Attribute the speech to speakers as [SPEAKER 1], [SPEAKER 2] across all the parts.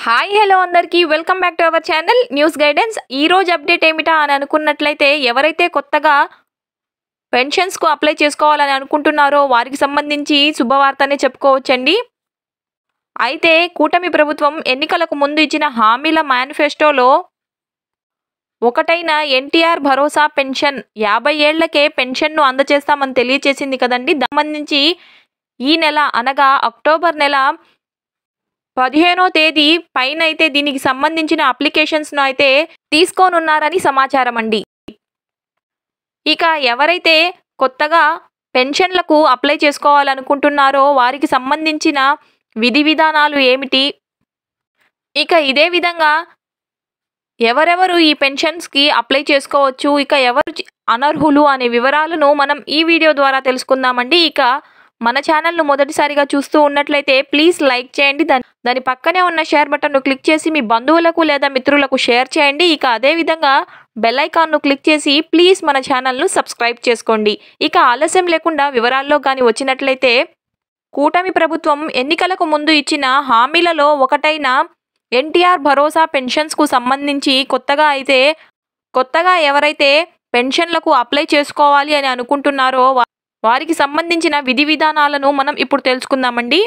[SPEAKER 1] Hi hello అందరికీ welcome back to our channel news guidance. ఈ రోజు అప్డేట్ ఏమిటా అని అనుకున్నట్లయితే ఎవరైతే కొత్తగా పెన్షన్స్కు అప్లై చేసుకోవాలని అనుకుంటున్నారో వారికి సంబంధించి శుభవార్తనే చెప్పుకోవచ్చండి. అయితే కూటమి ప్రభుత్వం ఎన్నికలకు ముందు ఇచ్చిన హామీల మేనిఫెస్టోలో ఒకటైన ఎన్టీఆర్ భరోసా పెన్షన్ 50 ఏళ్లకే పెన్షన్ను అందజేస్తామని తెలియజేసింది కదండి. దానికి సంబంధించి ఈ నెల అనగా అక్టోబర్ నెల 15వ తేదీ పైన అయితే దీనికి సంబంధించిన అప్లికేషన్స్ను అయితే తీసుకోనున్నారని సమాచారం అండి. ఇక ఎవరైతే కొత్తగా పెన్షన్లకు అప్లై చేసుకోవాలనుకుంటున్నారో వారికి సంబంధించిన విధి విధానాలు ఏమిటి, ఇక ఇదే విధంగా ఎవరెవరు ఈ పెన్షన్స్కి అప్లై చేసుకోవచ్చు, ఇక ఎవరు అనర్హులు అనే వివరాలను మనం ఈ వీడియో ద్వారా తెలుసుకుందామండి. ఇక మన ఛానల్ను మొదటిసారిగా చూస్తూ ఉన్నట్లయితే ప్లీజ్ లైక్ చేయండి, దాని పక్కనే ఉన్న షేర్ బటన్ను క్లిక్ చేసి మీ బంధువులకు లేదా మిత్రులకు షేర్ చేయండి. ఇక అదేవిధంగా బెల్ ఐకాన్ను క్లిక్ చేసి ప్లీజ్ మన ఛానల్ను సబ్స్క్రైబ్ చేసుకోండి. ఇక ఆలస్యం లేకుండా వివరాల్లో కానీ వచ్చినట్లయితే కూటమి ప్రభుత్వం ఎన్నికలకు ముందు ఇచ్చిన హామీలలో ఒకటైన ఎన్టీఆర్ భరోసా పెన్షన్స్కు సంబంధించి కొత్తగా ఎవరైతే పెన్షన్లకు అప్లై చేసుకోవాలి అని అనుకుంటున్నారో వారికి సంబంధించిన విధి విధానాలను మనం ఇప్పుడు తెలుసుకుందామండి.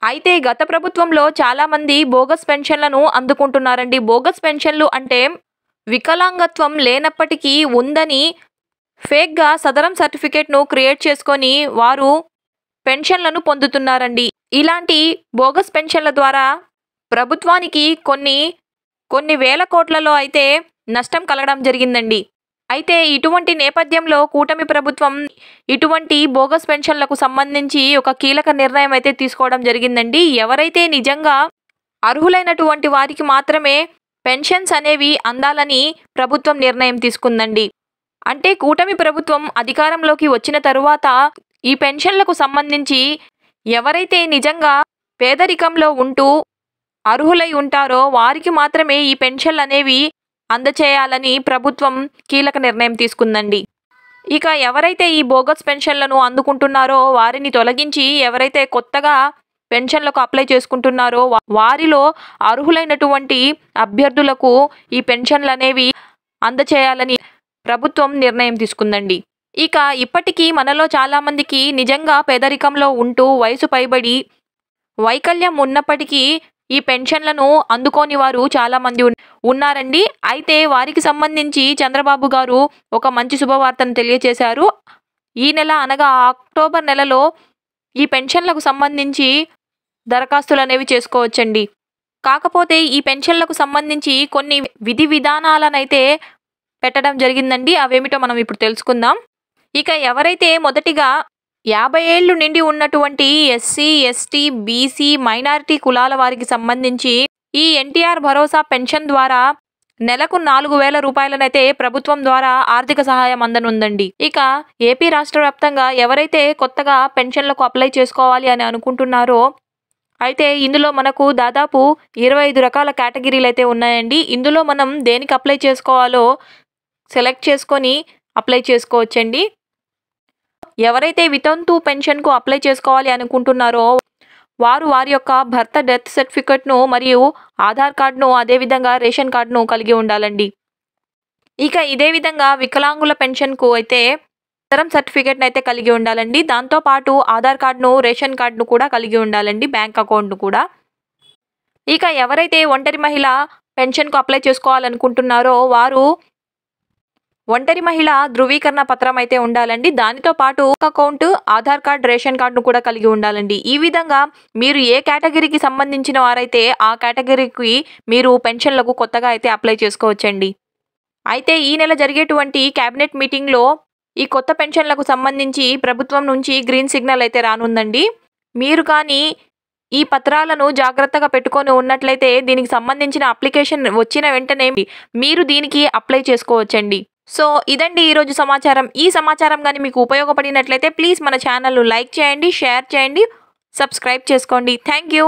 [SPEAKER 1] అయితే గత ప్రభుత్వంలో చాలామంది బోగస్ పెన్షన్లను అందుకుంటున్నారండి. బోగస్ పెన్షన్లు అంటే వికలాంగత్వం లేనప్పటికీ ఉందని ఫేక్గా సదరం సర్టిఫికేట్ను క్రియేట్ చేసుకొని వారు పెన్షన్లను పొందుతున్నారండి. ఇలాంటి బోగస్ పెన్షన్ల ద్వారా ప్రభుత్వానికి కొన్ని వేల కోట్లలో అయితే నష్టం కలగడం జరిగిందండి. అయితే ఇటువంటి నేపథ్యంలో కూటమి ప్రభుత్వం ఇటువంటి బోగస్ పెన్షన్లకు సంబంధించి ఒక కీలక నిర్ణయం అయితే తీసుకోవడం జరిగిందండి. ఎవరైతే నిజంగా అర్హులైనటువంటి వారికి మాత్రమే పెన్షన్స్ అనేవి అందాలని ప్రభుత్వం నిర్ణయం తీసుకుందండి. అంటే కూటమి ప్రభుత్వం అధికారంలోకి వచ్చిన తరువాత ఈ పెన్షన్లకు సంబంధించి ఎవరైతే నిజంగా పేదరికంలో ఉంటూ అర్హులై ఉంటారో వారికి మాత్రమే ఈ పెన్షన్లు అనేవి అందచేయాలని ప్రభుత్వం కీలక నిర్ణయం తీసుకుందండి. ఇక ఎవరైతే ఈ బోగస్ పెన్షన్లను అందుకుంటున్నారో వారిని తొలగించి ఎవరైతే కొత్తగా పెన్షన్లకు అప్లై చేసుకుంటున్నారో వారిలో అర్హులైనటువంటి అభ్యర్థులకు ఈ పెన్షన్లు అనేవి అందచేయాలని ప్రభుత్వం నిర్ణయం తీసుకుందండి. ఇక ఇప్పటికీ మనలో చాలామందికి నిజంగా పేదరికంలో ఉంటూ వయసు పైబడి వైకల్యం ఉన్నప్పటికీ ఈ పెన్షన్లను అందుకోని వారు చాలామంది ఉన్నారండి. అయితే వారికి సంబంధించి చంద్రబాబు గారు ఒక మంచి శుభవార్తను తెలియజేశారు. ఈ నెల అనగా అక్టోబర్ నెలలో ఈ పెన్షన్లకు సంబంధించి దరఖాస్తులు అనేవి చేసుకోవచ్చండి. కాకపోతే ఈ పెన్షన్లకు సంబంధించి కొన్ని విధి విధానాలనైతే పెట్టడం జరిగిందండి. అవేమిటో మనం ఇప్పుడు తెలుసుకుందాం. ఇక ఎవరైతే మొదటిగా 50 ఏళ్లు నిండి ఉన్నటువంటి ఎస్సీ, ఎస్టీ, బీసీ, మైనారిటీ కులాల వారికి సంబంధించి ఈ ఎన్టీఆర్ భరోసా పెన్షన్ ద్వారా నెలకు 4,000 రూపాయలనైతే ప్రభుత్వం ద్వారా ఆర్థిక సహాయం అందనుందండి. ఇక ఏపీ రాష్ట్ర వ్యాప్తంగా ఎవరైతే కొత్తగా పెన్షన్లకు అప్లై చేసుకోవాలి అని అనుకుంటున్నారో అయితే ఇందులో మనకు దాదాపు 25 రకాల కేటగిరీలు అయితే ఉన్నాయండి. ఇందులో మనం దేనికి అప్లై చేసుకోవాలో సెలెక్ట్ చేసుకొని అప్లై చేసుకోవచ్చండి. ఎవరైతే వితంతు పెన్షన్కు అప్లై చేసుకోవాలి అనుకుంటున్నారో వారి యొక్క భర్త డెత్ సర్టిఫికెట్ను మరియు ఆధార్ కార్డును అదేవిధంగా రేషన్ కార్డును కలిగి ఉండాలండి. ఇక ఇదే విధంగా వికలాంగుల పెన్షన్కు అయితే సదరం సర్టిఫికేట్ను అయితే కలిగి ఉండాలండి. దాంతోపాటు ఆధార్ కార్డును, రేషన్ కార్డును కూడా కలిగి ఉండాలండి, బ్యాంక్ అకౌంట్ను కూడా. ఇక ఎవరైతే ఒంటరి మహిళ పెన్షన్కు అప్లై చేసుకోవాలనుకుంటున్నారో వారు ఒంటరి మహిళ ధృవీకరణ పత్రం అయితే ఉండాలండి. దానితో పాటు అకౌంట్, ఆధార్ కార్డ్, రేషన్ కార్డును కూడా కలిగి ఉండాలండి. ఈ విధంగా మీరు ఏ కేటగిరీకి సంబంధించిన వారైతే ఆ కేటగిరీకి మీరు పెన్షన్లకు కొత్తగా అయితే అప్లై చేసుకోవచ్చండి. అయితే ఈ నెల జరిగేటువంటి కేబినెట్ మీటింగ్లో ఈ కొత్త పెన్షన్లకు సంబంధించి ప్రభుత్వం నుంచి గ్రీన్ సిగ్నల్ అయితే రానుందండి. మీరు కానీ ఈ పత్రాలను జాగ్రత్తగా పెట్టుకొని ఉన్నట్లయితే దీనికి సంబంధించిన అప్లికేషన్ వచ్చిన వెంటనే మీరు దీనికి అప్లై చేసుకోవచ్చండి. సో ఇదండి ఈరోజు సమాచారం. ఈ సమాచారం కానీ మీకు ఉపయోగపడినట్లయితే ప్లీజ్ మన ఛానల్ను లైక్ చేయండి, షేర్ చేయండి, సబ్స్క్రైబ్ చేసుకోండి. Thank you.